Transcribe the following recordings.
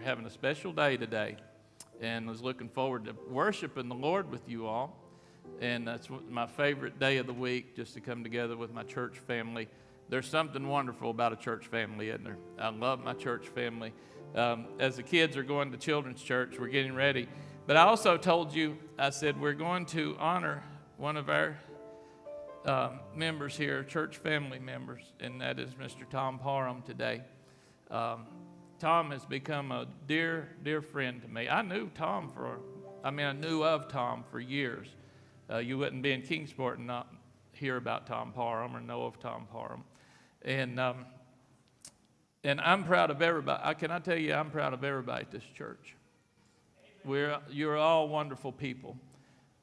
having a special day today and was looking forward to worshiping the Lord with you all. And that's my favorite day of the week, just to come together with my church family. There's something wonderful about a church family, isn't there? I love my church family. As the kids are going to children's church, we're getting ready. But I also told you, I said, we're going to honor one of our members here, church family members, and that is Mr. Tom Parham today. Tom has become a dear, dear friend to me. I knew of Tom for years. You wouldn't be in Kingsport and not hear about Tom Parham or know of Tom Parham. And I'm proud of everybody. Can I tell you, I'm proud of everybody at this church. You're all wonderful people.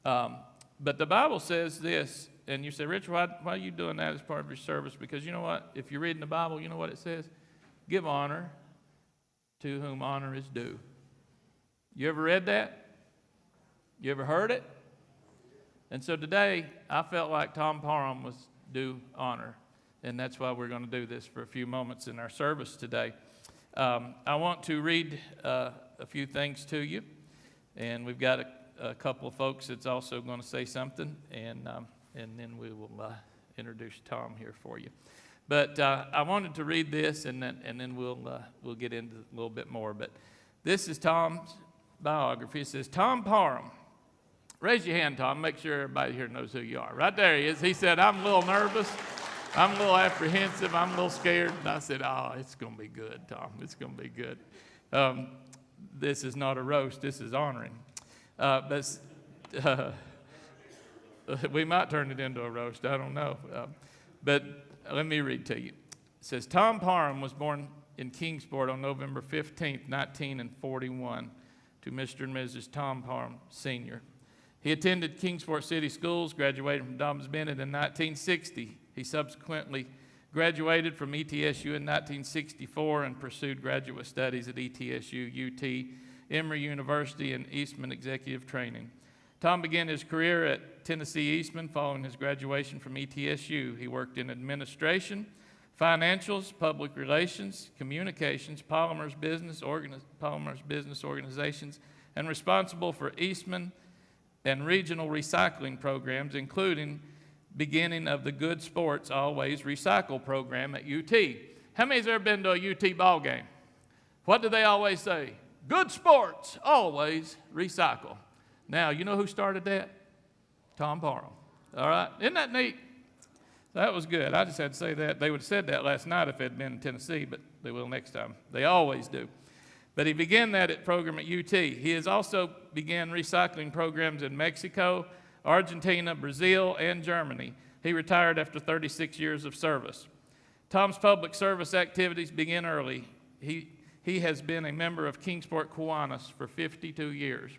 But the Bible says this, and you say, Richard, why are you doing that as part of your service? Because you know what? If you're reading the Bible, you know what it says? Give honor to whom honor is due. You ever read that? You ever heard it? And so today, I felt like Tom Parham was due honor, and that's why we're going to do this for a few moments in our service today. I want to read a few things to you, and we've got a couple of folks that's also going to say something, and then we will introduce Tom here for you. But I wanted to read this, and then we'll get into a little bit more. But this is Tom's biography. It says, Tom Parham. Raise your hand, Tom. Make sure everybody here knows who you are. Right there he is. He said, I'm a little nervous. I'm a little apprehensive. I'm a little scared. And I said, it's going to be good, Tom. It's going to be good. This is not a roast. This is honoring. We might turn it into a roast. I don't know. But let me read to you. It says, Tom Parham was born in Kingsport on November 15th, 1941, to Mr. and Mrs. Tom Parham, Sr. He attended Kingsport City Schools, graduated from Dobyns Bennett in 1960. He subsequently graduated from ETSU in 1964 and pursued graduate studies at ETSU, UT, Emory University, and Eastman Executive Training. Tom began his career at Tennessee Eastman following his graduation from ETSU. He worked in administration, financials, public relations, communications, polymers business organizations, and responsible for Eastman and regional recycling programs, including beginning of the Good Sports Always Recycle program at UT. How many has ever been to a UT ball game? What do they always say? Good sports, always recycle. Now, you know who started that? Tom Parham. All right? Isn't that neat? That was good. I just had to say that. They would have said that last night if it had been in Tennessee, but they will next time. They always do. But he began that program at UT. He has also began recycling programs in Mexico, Argentina, Brazil, and Germany. He retired after 36 years of service. Tom's public service activities began early. He has been a member of Kingsport Kiwanis for 52 years.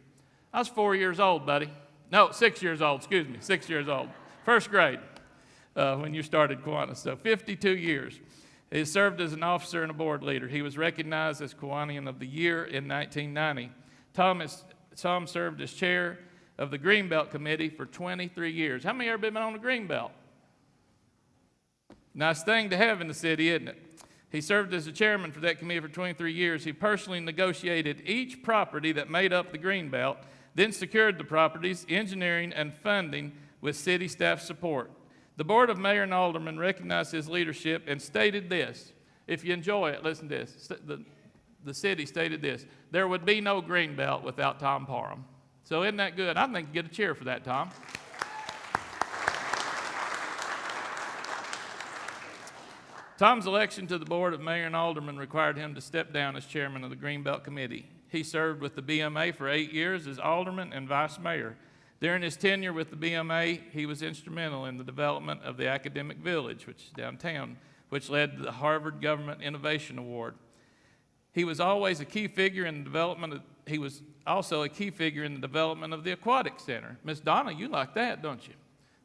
I was 4 years old, buddy. No, 6 years old, 6 years old. First grade when you started Kiwanis, so 52 years. He served as an officer and a board leader. He was recognized as Kiwanian of the Year in 1990. Tom served as chair of the Greenbelt Committee for 23 years. How many ever been on the Greenbelt? Nice thing to have in the city, isn't it? He served as the chairman for that committee for 23 years. He personally negotiated each property that made up the Greenbelt, then secured the properties, engineering, and funding with city staff support. The Board of Mayor and Aldermen recognized his leadership and stated this. If you enjoy it, listen to this. The city stated this. There would be no Greenbelt without Tom Parham. So isn't that good? I think you get a cheer for that, Tom. Tom's election to the Board of Mayor and Aldermen required him to step down as chairman of the Greenbelt Committee. He served with the BMA for 8 years as alderman and vice mayor. During his tenure with the BMA, he was instrumental in the development of the Academic Village, which is downtown, which led to the Harvard Government Innovation Award. He was also a key figure in the development of the Aquatic Center. Miss Donna, you like that, don't you?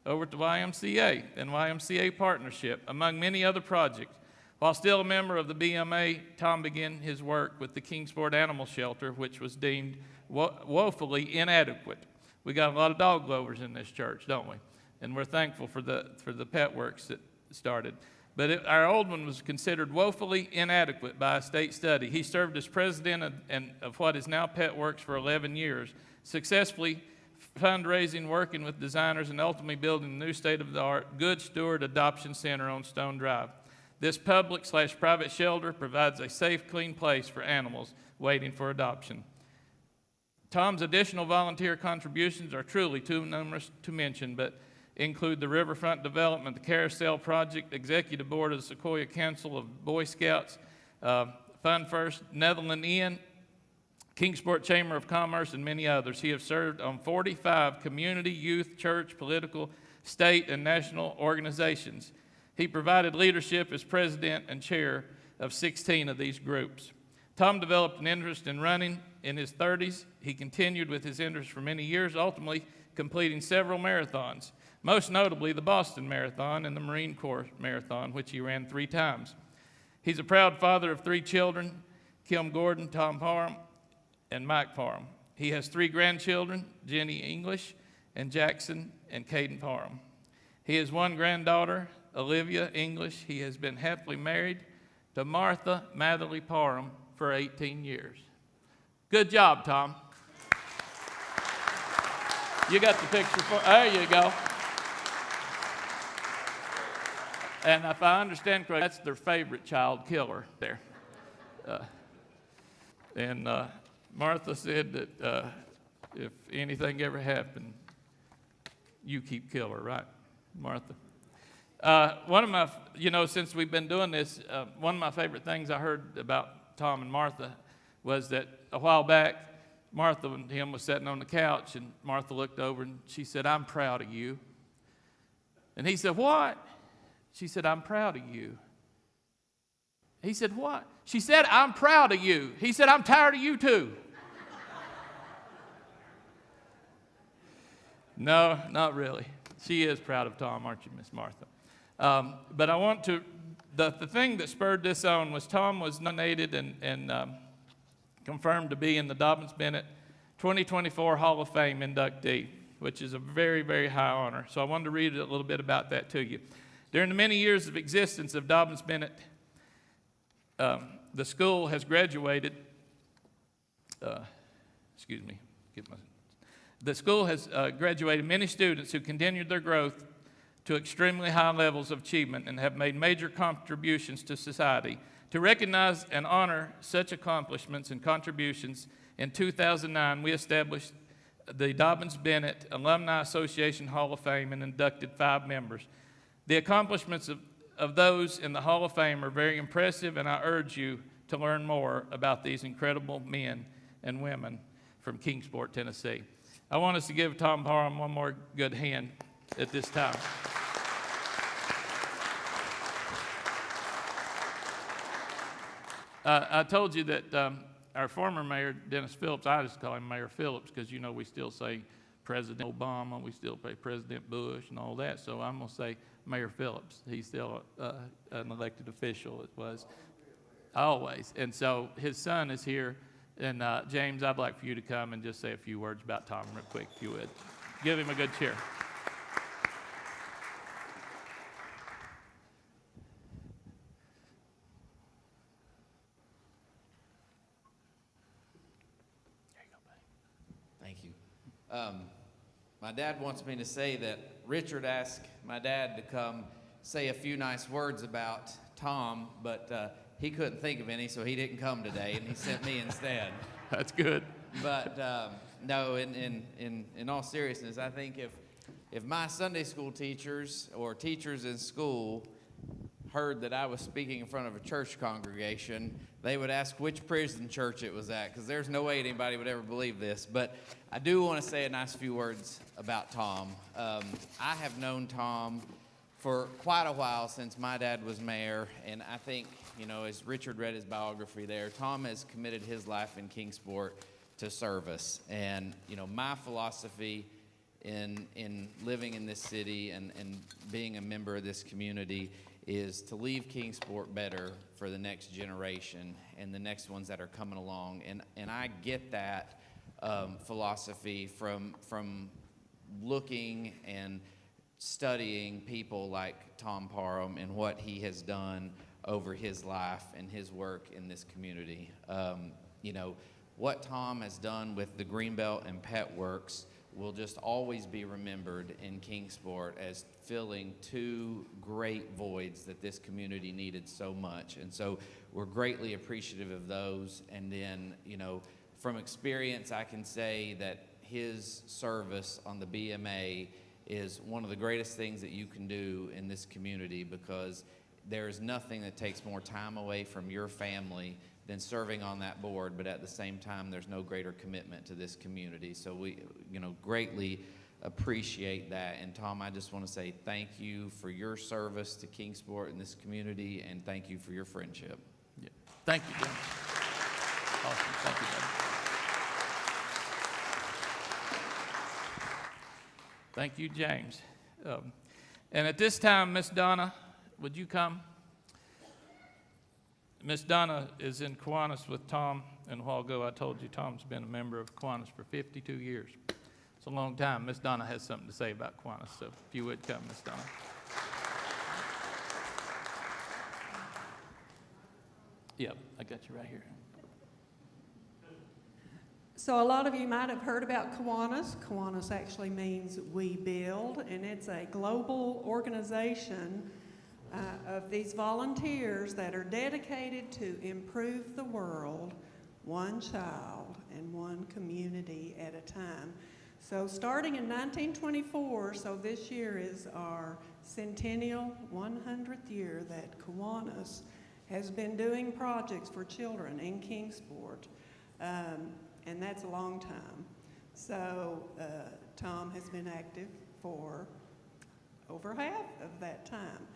Over at the YMCA and YMCA Partnership, among many other projects. While still a member of the BMA, Tom began his work with the Kingsport Animal Shelter, which was deemed woefully inadequate. We got a lot of dog lovers in this church, don't we? And we're thankful for the pet works that started. Our old one was considered woefully inadequate by a state study. He served as president of what is now Pet Works for 11 years, successfully fundraising, working with designers, and ultimately building the new state-of-the-art Good Steward Adoption Center on Stone Drive. This public/private shelter provides a safe, clean place for animals waiting for adoption. Tom's additional volunteer contributions are truly too numerous to mention, but include the Riverfront Development, the Carousel Project, Executive Board of the Sequoia Council of Boy Scouts, Fund First, Netherland Inn, Kingsport Chamber of Commerce, and many others. He has served on 45 community, youth, church, political, state, and national organizations. He provided leadership as president and chair of 16 of these groups. Tom developed an interest in running in his 30s. He continued with his interest for many years, ultimately completing several marathons, most notably the Boston Marathon and the Marine Corps Marathon, which he ran 3 times. He's a proud father of 3 children, Kim Gordon, Tom Parham, and Mike Parham. He has 3 grandchildren, Jenny English, and Jackson and Caden Parham. He has 1 granddaughter, Olivia English. He has been happily married to Martha Matherly Parham for 18 years. Good job, Tom. You got the picture there you go. And if I understand correctly, that's their favorite child killer there. Martha said that if anything ever happened, you keep killer, right, Martha? One of my, since we've been doing this, one of my favorite things I heard about Tom and Martha was that a while back, Martha and him was sitting on the couch, and Martha looked over and she said, "I'm proud of you." And he said, "What?" She said, "I'm proud of you." He said, "What?" She said, "I'm proud of you." He said, "I'm tired of you too." No, not really. She is proud of Tom, aren't you, Miss Martha? But I want to, the thing that spurred this on was Tom was nominated and confirmed to be in the Dobyns Bennett 2024 Hall of Fame inductee, which is a very, very high honor. So I wanted to read a little bit about that to you. During the many years of existence of Dobyns Bennett, the school has graduated, the school has graduated many students who continued their growth to extremely high levels of achievement and have made major contributions to society. To recognize and honor such accomplishments and contributions, in 2009, we established the Dobyns Bennett Alumni Association Hall of Fame and inducted 5 members. The accomplishments of those in the Hall of Fame are very impressive, and I urge you to learn more about these incredible men and women from Kingsport, Tennessee. I want us to give Tom Parham one more good hand at this time. I told you that our former mayor, Dennis Phillips, I just call him Mayor Phillips because, we still say President Obama, we still say President Bush and all that, so I'm going to say Mayor Phillips. He's still an elected official, it was always. And so his son is here, and James, I'd like for you to come and just say a few words about Tom real quick, if you would. Give him a good cheer. My dad wants me to say that Richard asked my dad to come say a few nice words about Tom, but he couldn't think of any, so he didn't come today, and he sent me instead. That's good. But no, in all seriousness, I think if my Sunday school teachers or teachers in school heard that I was speaking in front of a church congregation, they would ask which prison church it was at, because there's no way anybody would ever believe this. But I do want to say a nice few words about Tom. I have known Tom for quite a while, since my dad was mayor, and I think, as Richard read his biography there, Tom has committed his life in Kingsport to service. And, my philosophy in living in this city and being a member of this community is to leave Kingsport better for the next generation and the next ones that are coming along. And I get that philosophy from looking and studying people like Tom Parham and what he has done over his life and his work in this community. You know, what Tom has done with the Greenbelt and Pet Works will just always be remembered in Kingsport as filling two great voids that this community needed so much. And so we're greatly appreciative of those. And then, you know, from experience, I can say that his service on the BMA is one of the greatest things that you can do in this community, because there is nothing that takes more time away from your family than serving on that board, but at the same time, there's no greater commitment to this community. So we, you know, greatly appreciate that. And Tom, I just want to say thank you for your service to Kingsport and this community, and thank you for your friendship. Yeah. Thank you, James. Awesome. Thank you, buddy. Thank you, James. And at this time, Miss Donna, would you come? Miss Donna is in Kiwanis with Tom, and a while ago I told you Tom's been a member of Kiwanis for 52 years. It's a long time. Miss Donna has something to say about Kiwanis, so if you would come, Miss Donna. Yep, I got you right here. So a lot of you might have heard about Kiwanis. Kiwanis actually means we build, and it's a global organization of these volunteers that are dedicated to improve the world one child and one community at a time. So starting in 1924, so this year is our centennial 100th year that Kiwanis has been doing projects for children in Kingsport. And that's a long time. So Tom has been active for over half of that time.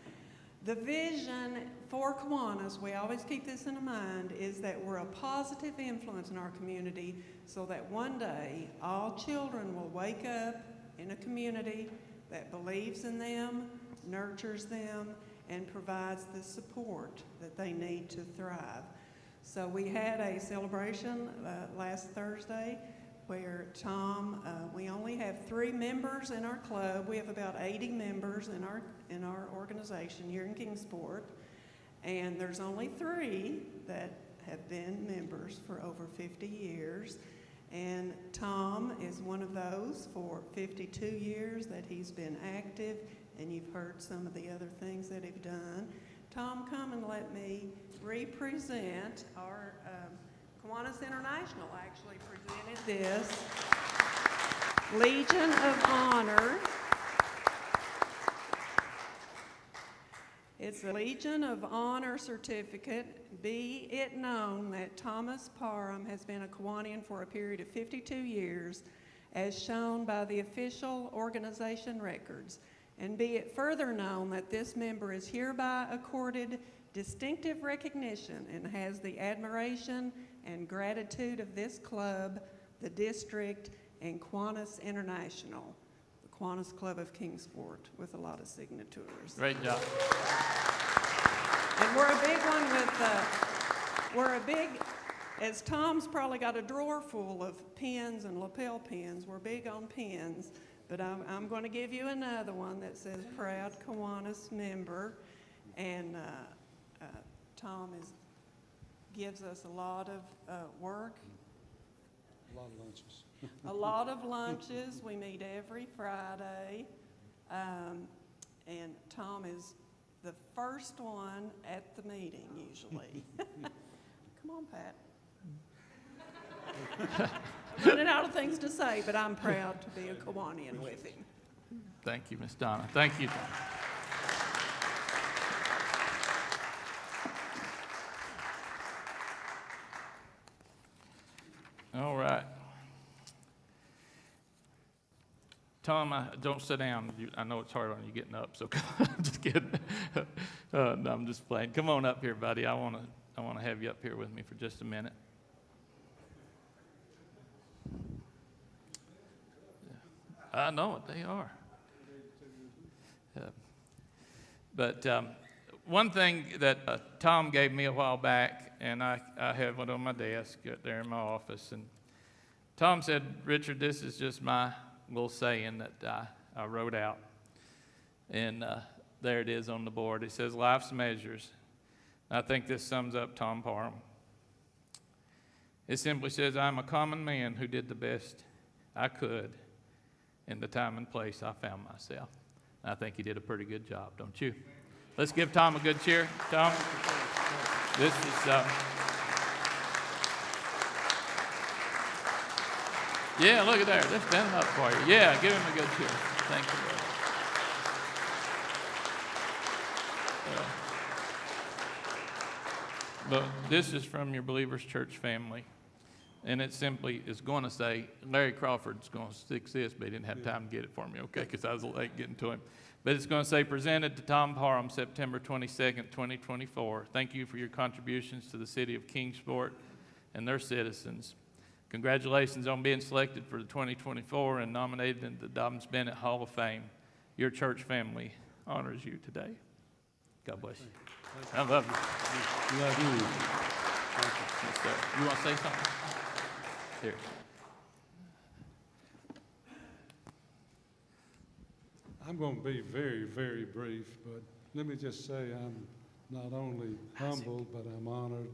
The vision for Kiwanis, we always keep this in mind, is that we're a positive influence in our community so that one day all children will wake up in a community that believes in them, nurtures them, and provides the support that they need to thrive. So we had a celebration last Thursday where Tom, we only have 3 members in our club. We have about 80 members in our organization here in Kingsport, and there's only 3 that have been members for over 50 years. And Tom is one of those for 52 years that he's been active, and you've heard some of the other things that he's done. Tom, come and let me represent our Kiwanis International actually presented this Legion of Honor. It's a Legion of Honor certificate. Be it known that Thomas Parham has been a Kiwanian for a period of 52 years, as shown by the official organization records. And be it further known that this member is hereby accorded distinctive recognition and has the admiration and gratitude of this club, the district, and Kiwanis International, the Kiwanis Club of Kingsport, with a lot of signatures. Great job. And we're a big one with, as Tom's probably got a drawer full of pens and lapel pins, we're big on pens, but I'm going to give you another one that says Proud Kiwanis Member, and Tom gives us a lot of work. A lot of lunches. A lot of lunches. We meet every Friday. And Tom is the first one at the meeting, usually. Come on, Pat. I'm running out of things to say, but I'm proud to be a Kiwanian with him. Thank you, Miss Donna. Thank you. All right. Tom, don't sit down. I know it's hard on you getting up, so I'm just kidding. No, I'm just playing. Come on up here, buddy. I want to have you up here with me for just a minute. I know it. They are. But one thing that Tom gave me a while back, and I have it on my desk there in my office, and Tom said, Richard, this is just my little saying that I wrote out. And there it is on the board. It says, Life's Measures. I think this sums up Tom Parham. It simply says, I'm a common man who did the best I could in the time and place I found myself. And I think he did a pretty good job, don't you? Let's give Tom a good cheer. Tom, this is... yeah, look at there. They're standing up for you. Yeah, give him a good cheer. Thank you, Lord. But this is from your Believers Church family. And it simply is going to say, Larry Crawford's going to fix this, but he didn't have time to get it for me, okay, because I was late getting to him. But it's going to say, presented to Tom Parham, September 22nd, 2024. Thank you for your contributions to the city of Kingsport and their citizens. Congratulations on being selected for the 2024 and nominated into the Dobyns Bennett Hall of Fame. Your church family honors you today. God bless you. I love you. Love you. Yes, sir. You want to say something? Here. I'm going to be very, very brief, but let me just say I'm not only humbled, but I'm honored.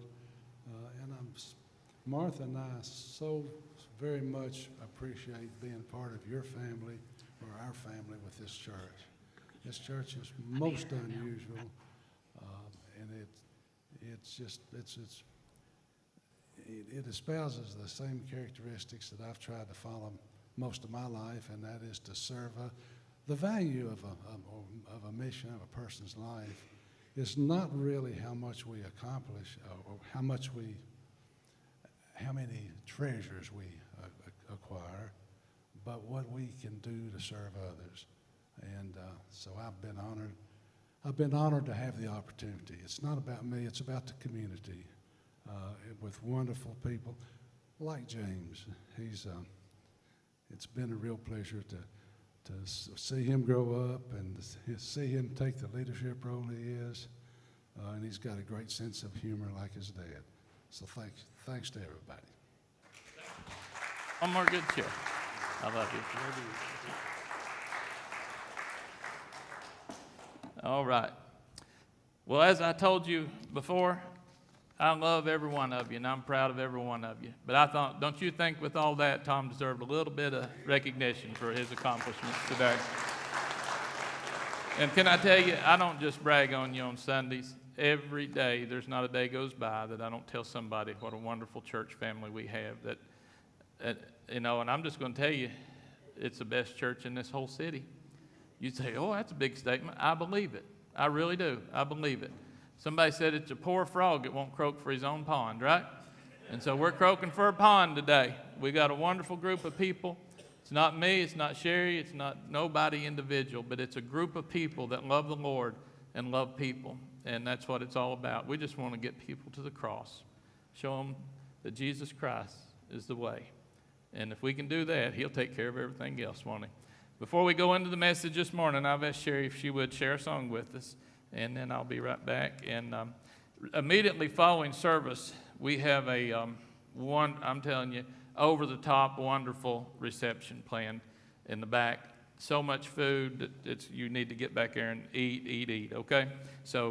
Martha and I so very much appreciate being part of your family or our family with this church. This church is most unusual, and it espouses the same characteristics that I've tried to follow most of my life, and that is to serve. The value of a mission of a person's life is not really how much we accomplish or how many treasures we acquire, but what we can do to serve others. And so I've been honored. I've been honored to have the opportunity. It's not about me, it's about the community with wonderful people like James. It's been a real pleasure to see him grow up and see him take the leadership role he is. And he's got a great sense of humor like his dad. So thanks to everybody. One more good cheer. I love you. All right. Well, as I told you before, I love every one of you, and I'm proud of every one of you. But I thought, don't you think with all that, Tom deserved a little bit of recognition for his accomplishments today? And can I tell you, I don't just brag on you on Sundays. Every day, there's not a day goes by that I don't tell somebody what a wonderful church family we have. And I'm just going to tell you, it's the best church in this whole city. You say, oh, that's a big statement. I believe it. I really do. I believe it. Somebody said it's a poor frog. It won't croak for his own pond, right? And so we're croaking for a pond today. We got a wonderful group of people. It's not me. It's not Sherry. It's not nobody individual, but it's a group of people that love the Lord and love people. And that's what it's all about. We just want to get people to the cross, show them that Jesus Christ is the way. And if we can do that, he'll take care of everything else, won't he? Before we go into the message this morning, I've asked Sherry if she would share a song with us, and then I'll be right back. And immediately following service, we have I'm telling you, over-the-top, wonderful reception planned in the back. So much food that you need to get back there and eat, okay? So